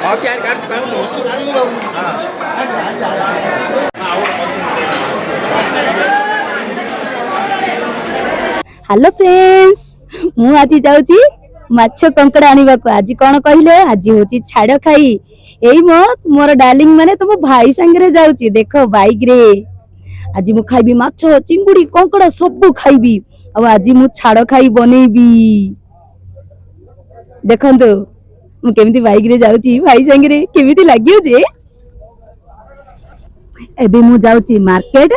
Hello friends मु आज जाऊँगी माछ कंकड़ा आने को। आज कौन कहले आज हूँ छाड़ खाई यही मोर डार्लिंग माने तुम भाई सांगे जाऊँगी देख बाइक रे। आज मु खाइबी माछ चिंगुड़ी कंकड़ा सब खाइबी। आज मु छाड़ खाई बनेबी देखंतु मु केमिति बाइक रे जाऊँगी भाई सांगे केमिति लागियो जे। एबे मु जाऊँगी मार्केट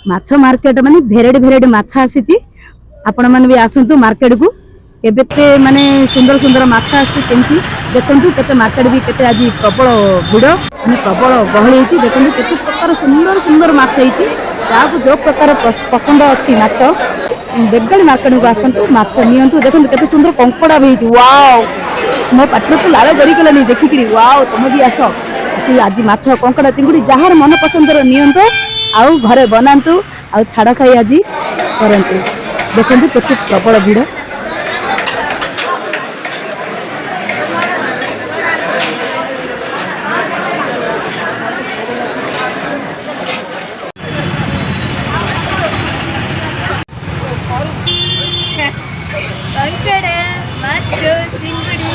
माछ मार्केट माने भेरेड भेरेड माछ आसीची। आपण माने भी आसंतु मार्केट को केते माने सुंदर सुंदर माछ आसी केमती देखंतु केते मार्केट भी केते आज प्रबल भिड़ माने प्रबल गहली होती। देखंतु केते प्रकार सुंदर सुंदर माछ होईची जाको जो प्रकार पसंद अछि माछ बेगली मार्केट को आसंतु माछ नियंतु। देखंतु केते सुंदर कंकड़ा भी होईची वाओ मो पाठर तो लाल गड़ी गलानी देखिकरी वाओ तुम भी आस आज माछ कंकड़ा चिंगुड़ी जहार मन पसंदर नियंतु आउ घरे बनांतु आउ छाड़ खाई आज करंतु। देखंतु केते प्रबल भिड़ कंकड़ा माछ चिंगुड़ी